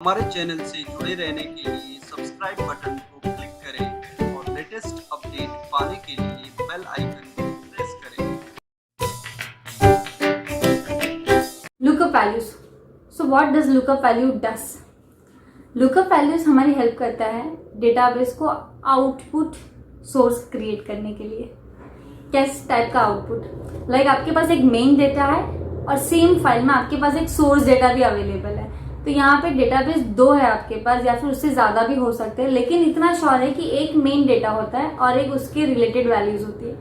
हमारे चैनल से जुड़े रहने के लिए सब्सक्राइब बटन को क्लिक करें और लेटेस्ट अपडेट पाने के लिए बेल आइकन को प्रेस करें। Lookup values. So what does lookup value does? Lookup values हमारी हेल्प करता है डेटाबेस को आउटपुट सोर्स क्रिएट करने के लिए। किस टाइप का आउटपुट? लाइक आपके पास एक मेन डेटा है और सेम फाइल में आपके पास एक सोर्स डेटा भी अवेलेबल है। तो यहाँ पे डेटाबेस दो है आपके पास या फिर उससे ज्यादा भी हो सकते हैं, लेकिन इतना श्योर है कि एक मेन डेटा होता है और एक उसके रिलेटेड वैल्यूज होती है।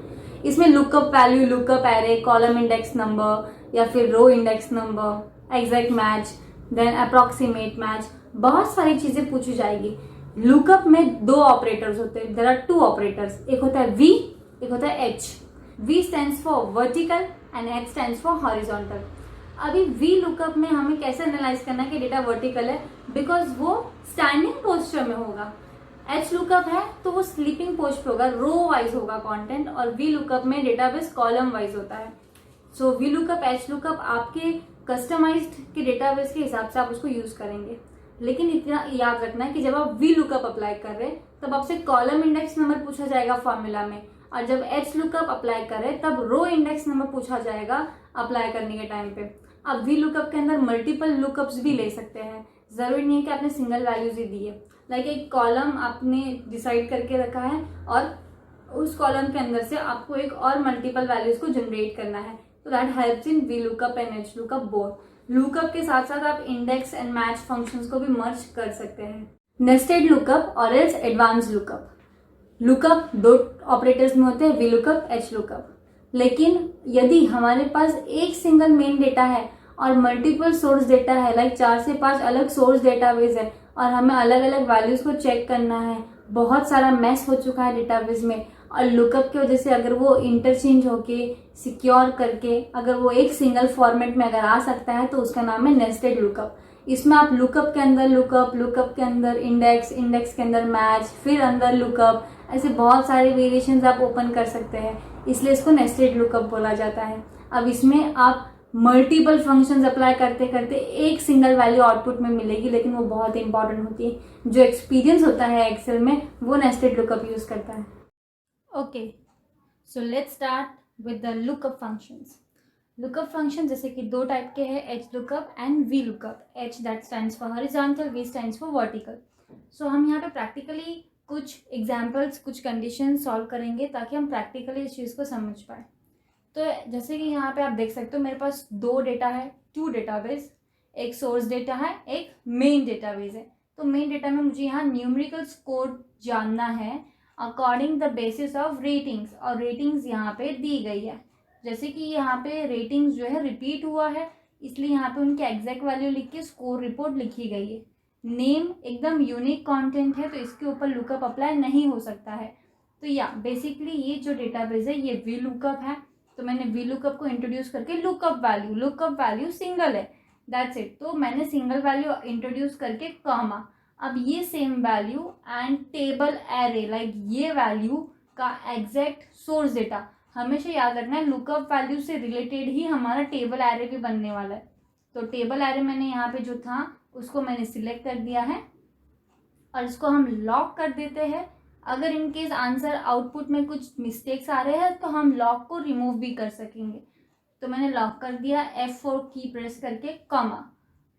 इसमें lookup value, lookup array, column index number या फिर row index number, exact match, then approximate match, बहुत सारी चीजें पूछी जाएगी। लुकअप में दो ऑपरेटर्स होते हैं, देयर आर टू ऑपरेटर्स। एक होता है वी, एक होता है H. V stands for vertical and H stands for horizontal. अभी वी लुकअप में हमें कैसे एनालाइज करना है कि डेटा वर्टिकल है, बिकॉज वो स्टैंडिंग पोस्चर में होगा। एच लुकअप है तो वो स्लीपिंग पोस्ट पे होगा, रो वाइज होगा कंटेंट, और वी लुकअप में डेटाबेस कॉलम वाइज होता है। So we lookup, H lookup आपके कस्टमाइज्ड के डेटाबेस के हिसाब से आप उसको यूज करेंगे। लेकिन इतना याद रखना है कि जब आप वी लुकअप अप्लाई कर रहे हैं तब आपसे कॉलम इंडेक्स नंबर पूछा जाएगा फॉर्मूला में, और जब एच लुकअप अप्लाई करें तब रो इंडेक्स नंबर पूछा जाएगा अप्लाई करने के टाइम पे। अब वी लुकअप के अंदर मल्टीपल लुकअप्स भी ले सकते हैं, जरूरी नहीं है कि आपने सिंगल वैल्यूज ही दी है। लाइक एक कॉलम आपने डिसाइड करके रखा है और उस कॉलम के अंदर से आपको एक और मल्टीपल वैल्यूज को जनरेट करना है, तो that helps in V lookup and H lookup both. Lookup के साथ साथ आप इंडेक्स एंड मैच फंक्शंस को भी मर्ज कर सकते हैं। नेस्टेड लुकअप और एल्स एडवांस लुकअप। लुकअप दो ऑपरेटर्स में होते हैं, वी लुकअप, एच लुकअप। लेकिन यदि हमारे पास एक सिंगल मेन डेटा है और मल्टीपल सोर्स डेटा है, लाइक 4 से 5 अलग सोर्स डेटाबेस है और हमें अलग अलग वैल्यूज को चेक करना है, बहुत सारा मैस हो चुका है डेटाबेस में, और लुकअप की वजह से अगर वो इंटरचेंज होके सिक्योर करके अगर वो एक सिंगल फॉर्मेट में अगर आ सकता है तो उसका नाम है नेस्टेड लुकअप। इसमें आप लुकअप के अंदर लुकअप, लुकअप के अंदर इंडेक्स, इंडेक्स के अंदर मैच, फिर अंदर लुकअप, ऐसे बहुत सारे वेरिएशंस आप ओपन कर सकते हैं, इसलिए इसको नेस्टेड लुकअप बोला जाता है। अब इसमें आप मल्टीपल फंक्शंस अप्लाई करते करते एक सिंगल वैल्यू आउटपुट में मिलेगी, लेकिन वो बहुत इंपॉर्टेंट होती है। जो एक्सपीरियंस होता है एक्सेल में वो नेस्टेड लुकअप यूज करता है। Okay, so let's start with the lookup functions. Lookup function जैसे कि दो टाइप के हैं, H lookup and V lookup. H that stands for horizontal, V stands for vertical. So हम यहाँ पे प्रैक्टिकली कुछ एग्जाम्पल्स, कुछ कंडीशन सॉल्व करेंगे ताकि हम प्रैक्टिकली इस चीज़ को समझ पाए। तो जैसे कि यहाँ पे आप देख सकते हो मेरे पास दो डेटा है, टू डेटाबेस, एक सोर्स डेटा है, एक मेन डेटाबेस है। तो मेन डेटा में मुझे यहाँ न्यूमेरिकल स्कोर जानना है according the basis of ratings, और रेटिंग्स यहाँ पे दी गई है। जैसे कि यहाँ पे रेटिंग्स जो है रिपीट हुआ है, इसलिए यहाँ पे उनके एग्जैक्ट वैल्यू लिख के स्कोर रिपोर्ट लिखी गई है। नेम एकदम यूनिक कंटेंट है तो इसके ऊपर लुकअप अप्लाई नहीं हो सकता है। तो या बेसिकली ये जो डेटाबेस है ये वी लुकअप है, तो मैंने वी लुकअप को इंट्रोड्यूस करके लुकअप वैल्यू सिंगल है, दैट्स इट। तो मैंने सिंगल वैल्यू इंट्रोड्यूस करके कॉमा, अब ये same value and table array, like ये वैल्यू का एग्जैक्ट सोर्स डेटा। हमेशा याद रखना है लुकअप वैल्यू से रिलेटेड ही हमारा टेबल एरे भी बनने वाला है। तो टेबल एरे मैंने यहाँ पे जो था उसको मैंने सिलेक्ट कर दिया है और इसको हम लॉक कर देते हैं। अगर इनकेस आंसर आउटपुट में कुछ मिस्टेक्स आ रहे हैं तो हम लॉक को रिमूव भी कर सकेंगे। तो मैंने लॉक कर दिया, F4 की प्रेस करके comma.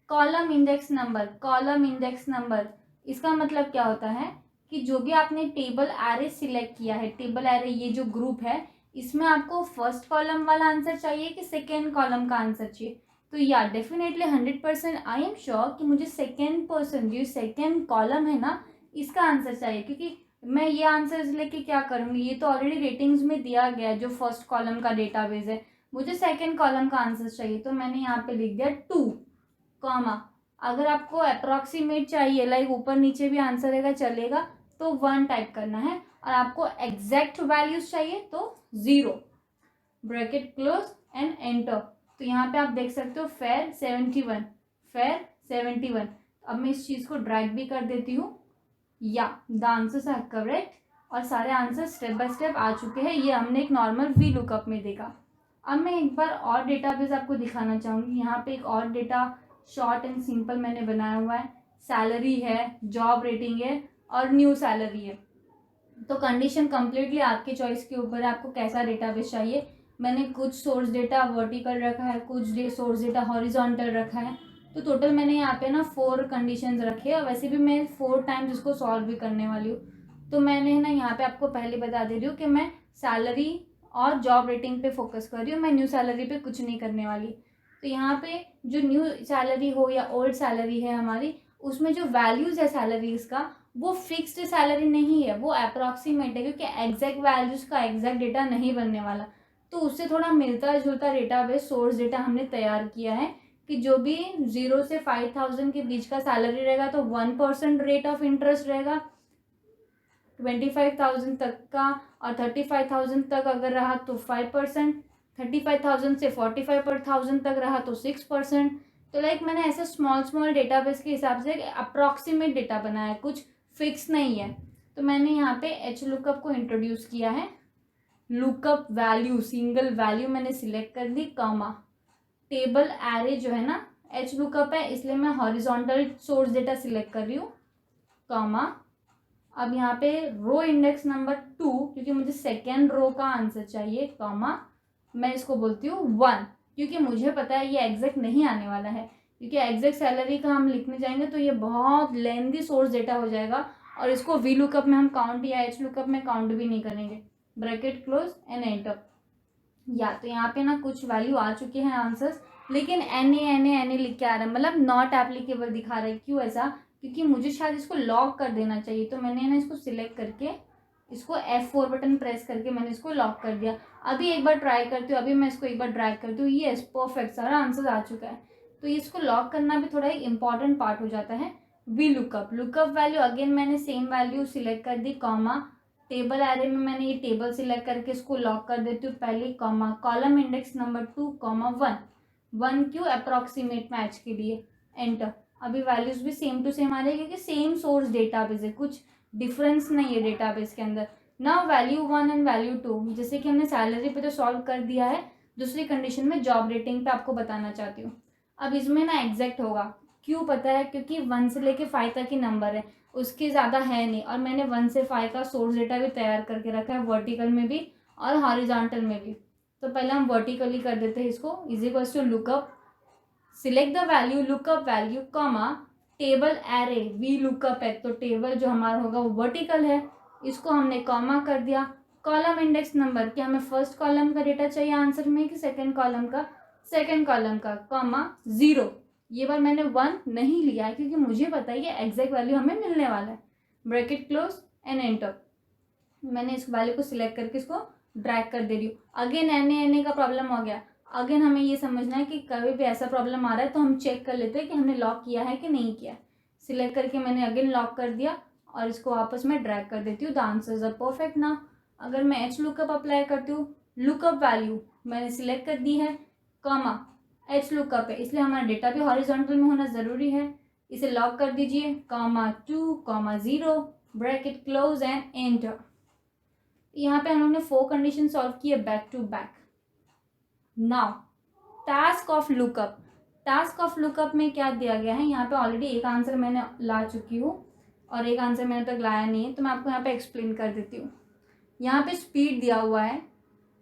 Column index number, column index number इसका मतलब क्या होता है कि जो भी आपने टेबल एरे सिलेक्ट किया है, टेबल एरे ये जो ग्रुप है, इसमें आपको फर्स्ट कॉलम वाला आंसर चाहिए कि सेकेंड कॉलम का आंसर चाहिए। तो या डेफिनेटली 100% आई एम श्योर कि मुझे जो सेकेंड कॉलम है ना इसका आंसर चाहिए, क्योंकि मैं ये आंसर्स लेके क्या करूँगी, ये तो ऑलरेडी रेटिंग्स में दिया गया है जो फर्स्ट कॉलम का डेटाबेस है, मुझे सेकेंड कॉलम का आंसर चाहिए। तो मैंने यहाँ पे लिख दिया 2 कॉमा। अगर आपको अप्रॉक्सीमेट चाहिए, लाइक ऊपर नीचे भी आंसर रहेगा चलेगा, तो 1 टाइप करना है, और आपको एग्जैक्ट वैल्यूज चाहिए तो 0, ब्रैकेट क्लोज एंड एंटर। तो यहाँ पे आप देख सकते हो फेयर 71। अब मैं इस चीज़ को ड्रैग भी कर देती हूँ, या द आंसर्स आर करेक्ट, और सारे आंसर स्टेप बाय स्टेप आ चुके हैं। ये हमने एक नॉर्मल वी लुकअप में देखा। अब मैं एक बार और डेटाबेस आपको दिखाना चाहूँगी। यहाँ पे एक और डेटा शॉर्ट एंड सिंपल मैंने बनाया हुआ है, सैलरी है, जॉब रेटिंग है और न्यू सैलरी है। तो कंडीशन कंप्लीटली आपके चॉइस के ऊपर है, आपको कैसा डेटाबेस चाहिए। मैंने कुछ सोर्स डेटा वर्टिकल रखा है, कुछ सोर्स डेटा हॉरिजॉन्टल रखा है। तो टोटल मैंने यहाँ पे ना 4 कंडीशंस रखे और वैसे भी मैं 4 टाइम्स इसको सॉल्व भी करने वाली हूँ। तो मैंने ना यहाँ पे आपको पहले बता दे रही हूँ कि मैं सैलरी और जॉब रेटिंग पे फोकस कर रही हूँ, मैं न्यू सैलरी पे कुछ नहीं करने वाली। तो यहाँ पे जो न्यू सैलरी हो या ओल्ड सैलरी है हमारी, उसमें जो वैल्यूज़ है सैलरीज का, वो फिक्स्ड सैलरी नहीं है, वो अप्रॉक्सीमेट है, क्योंकि एग्जैक्ट वैल्यूज का एग्जैक्ट डेटा नहीं बनने वाला। तो उससे थोड़ा मिलता जुलता डेटाबेस सोर्स डेटा हमने तैयार किया है कि जो भी 0 से 5,000 के बीच का सैलरी रहेगा तो 1% रेट ऑफ इंटरेस्ट रहेगा, 25,000 तक का और 35,000 तक अगर रहा तो 5%, 35,000 से 45,000 तक रहा तो 6%। तो लाइक मैंने ऐसे स्मॉल डेटाबेस के हिसाब से अप्रॉक्सीमेट डेटा बनाया है, कुछ फिक्स नहीं है। तो मैंने यहाँ पे एच लुकअप को इंट्रोड्यूस किया है। लुकअप वैल्यू, सिंगल वैल्यू मैंने सिलेक्ट कर दी, कॉमा टेबल एरे जो है ना एच लुकअप है, इसलिए मैं हॉरिजॉन्टल सोर्स डेटा सिलेक्ट कर रही हूँ, कॉमा अब यहाँ पे रो इंडेक्स नंबर 2, क्योंकि मुझे सेकेंड रो का आंसर चाहिए, कॉमा मैं इसको बोलती हूँ 1, क्योंकि मुझे पता है ये एग्जैक्ट नहीं आने वाला है, क्योंकि एग्जैक्ट सैलरी का हम लिखने जाएंगे तो ये बहुत लेंदी सोर्स डेटा हो जाएगा और इसको वी लुकअप में हम काउंट या एच लुकअप में काउंट भी नहीं करेंगे। Bracket close and enter. या तो यहाँ पे ना कुछ वैल्यू आ चुके हैं आंसर्स, लेकिन एन ए लिख के आ रहा है, मतलब नॉट एप्लीकेबल दिखा रहा है। क्यों ऐसा? क्योंकि मुझे शायद इसको लॉक कर देना चाहिए। तो मैंने ना इसको सिलेक्ट करके इसको F4 बटन प्रेस करके मैंने इसको लॉक कर दिया। अभी एक बार ट्राई करती हूँ, अभी मैं इसको एक बार ड्रैग करती हूँ, यस परफेक्ट सारा आंसर आ चुका है। तो इसको लॉक करना भी थोड़ा एक इंपॉर्टेंट पार्ट हो जाता है। V lookup, lookup value again मैंने सेम वैल्यू सिलेक्ट कर दी, कॉमा टेबल एरे में मैंने ये टेबल सिलेक्ट करके इसको लॉक कर देती हूँ पहले, comma column index number 2, comma 1 क्यों? अप्रॉक्सीमेट मैच के लिए, एंटर। अभी वैल्यूज भी सेम टू सेम आ रही है क्योंकि सेम सोर्स डेटाबेस है, कुछ डिफरेंस नहीं है डेटाबेस के अंदर ना। वैल्यू 1 एंड वैल्यू 2 जैसे कि हमने सैलरी पे तो सॉल्व कर दिया है, दूसरी कंडीशन में जॉब रेटिंग पे आपको बताना चाहती हूँ। अब इसमें ना एग्जैक्ट होगा, क्यों पता है? क्योंकि 1 से लेके 5 तक ही नंबर है, उसके ज़्यादा है नहीं, और मैंने 1 से 5 का सोर्स डेटा भी तैयार करके रखा है, वर्टिकल में भी और हॉरिजॉन्टल में भी। तो पहले हम वर्टिकली कर देते हैं इसको, is equals to lookup, select the value, lookup value, comma table array, V lookup है तो टेबल जो हमारा होगा वो वर्टिकल है, इसको हमने कॉमा कर दिया। कॉलम इंडेक्स नंबर, क्या हमें फर्स्ट कॉलम का डेटा चाहिए आंसर में कि सेकेंड कॉलम का? सेकेंड कॉलम का, कॉमा 0। ये बार मैंने 1 नहीं लिया है क्योंकि मुझे पता है ये एग्जैक्ट वैल्यू हमें मिलने वाला है। Bracket close and enter. मैंने इस वैल्यू को सिलेक्ट करके इसको ड्रैग कर दे रही हूँ। अगेन एन का प्रॉब्लम हो गया। अगेन हमें ये समझना है कि कभी भी ऐसा प्रॉब्लम आ रहा है तो हम चेक कर लेते हैं कि हमने लॉक किया है कि नहीं किया। सिलेक्ट करके मैंने अगेन लॉक कर दिया और इसको वापस मैं ड्रैग कर देती हूँ। द आंसर्स आर परफेक्ट ना। अगर मैं एच लुकअप अप्लाई करती हूँ, लुकअप वैल्यू मैंने सिलेक्ट कर दी है, कॉमा एच लुकअप है इसलिए हमारा डेटा भी हॉरिजॉन्टल में होना ज़रूरी है, इसे लॉक कर दीजिए, comma 2, comma 0, bracket close and enter. यहाँ पे हम लोग ने 4 कंडीशन सॉल्व किए back to back. Now task of lookup, task of lookup में क्या दिया गया है? यहाँ पे ऑलरेडी एक आंसर मैंने ला चुकी हूँ और एक आंसर मैंने तक लाया नहीं है, तो मैं आपको यहाँ पे एक्सप्लेन कर देती हूँ। यहाँ पे स्पीड दिया हुआ है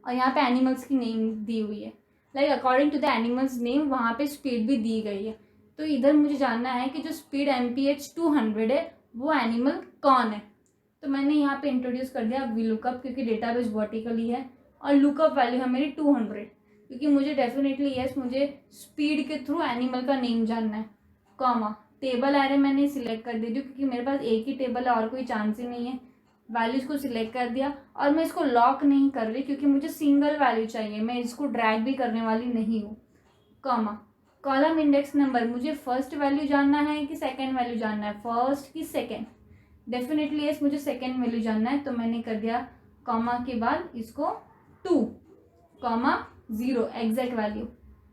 और यहाँ पे एनिमल्स की नेम दी हुई है, like according to the animals name वहाँ पे स्पीड भी दी गई है। तो इधर मुझे जानना है कि जो स्पीड MPH 200 है वो एनिमल कौन है। तो मैंने यहाँ पे इंट्रोड्यूस कर दिया वी लुकअप, क्योंकि डेटाबेस वर्टिकली है और लुकअप वैल्यू है मेरी 200, क्योंकि मुझे डेफिनेटली मुझे स्पीड के थ्रू एनिमल का नेम जानना है, कॉमा टेबल एरे मैंने सिलेक्ट कर दी क्योंकि मेरे पास एक ही टेबल है और कोई चांस ही नहीं है। वैल्यूज को सिलेक्ट कर दिया और मैं इसको लॉक नहीं कर रही क्योंकि मुझे सिंगल वैल्यू चाहिए, मैं इसको ड्रैग भी करने वाली नहीं हूँ, कॉमा कॉलम इंडेक्स नंबर, मुझे फर्स्ट वैल्यू जानना है कि सेकेंड वैल्यू जानना है, फर्स्ट की सेकेंड? डेफिनेटली मुझे सेकेंड वैल्यू जानना है, तो मैंने कर दिया कॉमा के बाद इसको 2, कॉमा 0 एग्जैक्ट वैल्यू,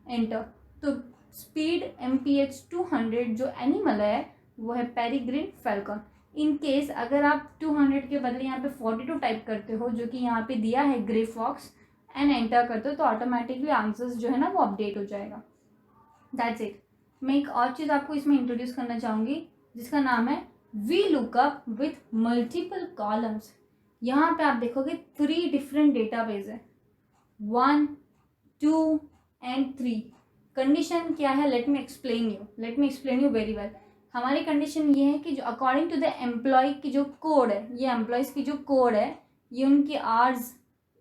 एंटर। तो स्पीड MPH 200 जो एनिमल है वो है पेरिग्रिन फैल्कन। इन केस अगर आप 200 के बदले यहाँ पे 42 टाइप करते हो जो कि यहाँ पे दिया है ग्रे फॉक्स, एंड एंटर करते हो तो ऑटोमेटिकली आंसर्स जो है ना वो अपडेट हो जाएगा। That's it. मैं एक और चीज़ आपको इसमें इंट्रोड्यूस करना चाहूँगी, जिसका नाम है V lookup with multiple columns. यहाँ पे आप देखोगे 3 डिफरेंट डेटाबेस है, 1, 2 एंड 3। कंडीशन क्या है, late me explain you very well. हमारी कंडीशन ये है कि जो अकॉर्डिंग टू द एम्प्लॉय की जो कोड है, ये एम्प्लॉयज़ की जो कोड है, ये उनकी आवर्स,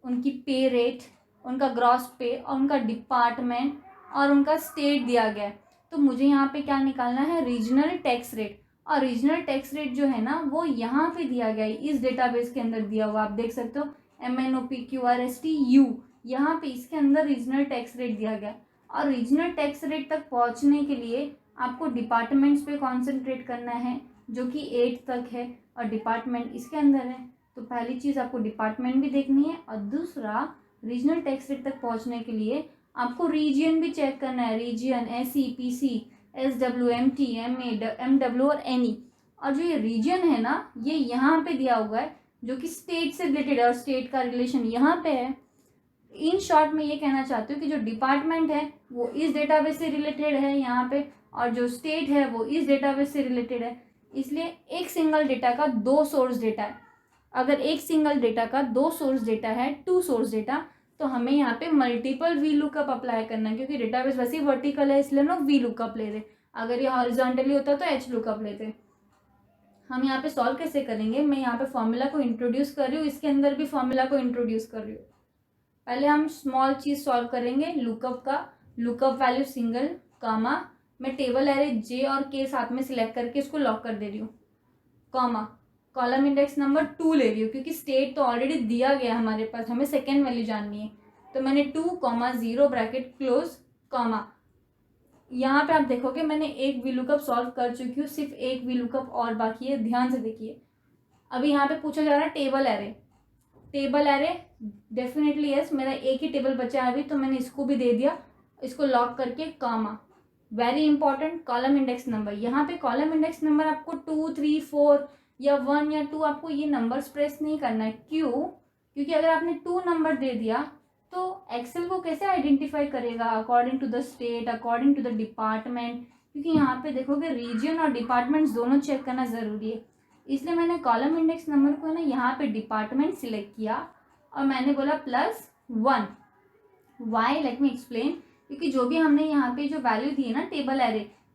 उनकी पे रेट, उनका ग्रॉस पे और उनका डिपार्टमेंट और उनका स्टेट दिया गया है। तो मुझे यहाँ पे क्या निकालना है, रीजनल टैक्स रेट। और रीजनल टैक्स रेट जो है ना वो यहाँ पे दिया गया है, इस डेटाबेस के अंदर दिया हुआ, आप देख सकते हो MNOPQRSTU, यहाँ पे इसके अंदर रीजनल टैक्स रेट दिया गया। और रीजनल टैक्स रेट तक पहुँचने के लिए आपको डिपार्टमेंट्स पे कॉन्सेंट्रेट करना है, जो कि 8 तक है, और डिपार्टमेंट इसके अंदर है। तो पहली चीज़ आपको डिपार्टमेंट भी देखनी है, और दूसरा रीजनल टैक्स रेट तक पहुँचने के लिए आपको रीजियन भी चेक करना है, region SE, PC, SW, MT, MA, MW और NE। और जो ये रीजन है ना, ये यहाँ पे दिया हुआ है, जो कि स्टेट से रिलेटेड है, और स्टेट का रिलेशन यहाँ पे है। इन शॉर्ट में ये कहना चाहती हूँ कि जो डिपार्टमेंट है वो इस डेटाबेस से रिलेटेड है यहाँ पे, और जो स्टेट है वो इस डेटाबेस से रिलेटेड है। इसलिए एक सिंगल डेटा का 2 सोर्स डेटा है। अगर एक सिंगल डेटा का 2 सोर्स डेटा है, 2 सोर्स डेटा, तो हमें यहाँ पे मल्टीपल वी लुकअप अप्लाई करना है, क्योंकि डेटाबेस वैसे ही वर्टिकल है, इसलिए हम लोग वी लुकअप ले रहे। अगर ये हॉरिजॉन्टली होता तो H लुकअप लेते। हम यहाँ पे सॉल्व कैसे करेंगे, मैं यहाँ पे फॉर्मूला को इंट्रोड्यूस कर रही हूँ, इसके अंदर भी फॉर्मूला को इंट्रोड्यूस कर रही हूँ। पहले हम स्मॉल चीज़ सॉल्व करेंगे, लुकअप का। लुकअप वैल्यू सिंगल, कामा, मैं टेबल एरे J और K साथ में सिलेक्ट करके इसको लॉक कर दे रही हूँ, कॉमा, कॉलम इंडेक्स नंबर 2 ले रही हूँ, क्योंकि स्टेट तो ऑलरेडी दिया गया हमारे पास, हमें सेकेंड वैल्यू जाननी है। तो मैंने 2, 0 ब्रैकेट क्लोज, कॉमा। यहाँ पे आप देखोगे मैंने एक वी लुकअप सॉल्व कर चुकी हूँ, सिर्फ एक वी लुकअप और बाकी है, ध्यान से देखिए। अभी यहाँ पे पूछा जा रहा है table array. Table array definitely yes, मेरा एक ही टेबल बचा है अभी, तो मैंने इसको भी दे दिया, इसको लॉक करके, comma. Very important, column index number. यहाँ पे कॉलम इंडेक्स नंबर आपको 2, 3, 4 या 1 या 2 आपको ये नंबर्स प्रेस नहीं करना है। क्यों? क्योंकि अगर आपने 2 नंबर दे दिया तो एक्सेल को कैसे आइडेंटिफाई करेगा, according to the state, according to the department, क्योंकि यहाँ पे देखोगे रीजन और डिपार्टमेंट्स दोनों चेक करना ज़रूरी है। इसलिए मैंने कॉलम इंडेक्स नंबर को ना यहाँ पे डिपार्टमेंट सिलेक्ट किया और मैंने बोला +1। Why, let me explain. क्योंकि जो भी हमने यहाँ पे जो वैल्यू दी है ना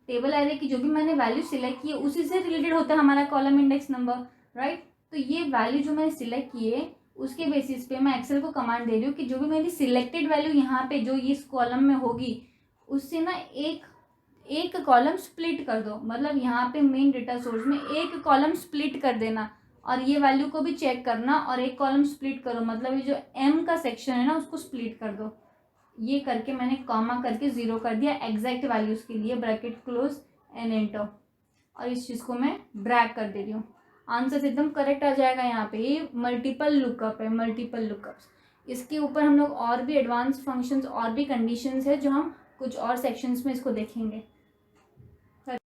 टेबल एरे की जो भी मैंने वैल्यू सिलेक्ट की है उसी से रिलेटेड होता है हमारा कॉलम इंडेक्स नंबर, राइट। तो ये वैल्यू जो मैंने सिलेक्ट की है उसके बेसिस पे मैं एक्सेल को कमांड दे रही हूँ कि जो भी मेरी सिलेक्टेड वैल्यू यहाँ पे जो इस कॉलम में होगी उससे ना एक कॉलम स्प्लिट कर दो, मतलब यहाँ पे मेन डेटा सोर्स में एक कॉलम स्प्लिट कर देना और ये वैल्यू को भी चेक करना और एक कॉलम स्प्लिट करो, मतलब ये जो M का सेक्शन है ना उसको स्प्लिट कर दो। ये करके मैंने कॉमा करके 0 कर दिया एग्जैक्ट वैल्यूज़ के लिए, ब्रैकेट क्लोज एंड एंटर, और इस चीज़ को मैं ड्रैग कर दे रही हूँ। आंसर एकदम करेक्ट आ जाएगा यहाँ पे। ये मल्टीपल लुकअप है, मल्टीपल लुकअप्स। इसके ऊपर हम लोग और भी एडवांस फंक्शंस और भी कंडीशंस है जो हम कुछ और सेक्शंस में इसको देखेंगे।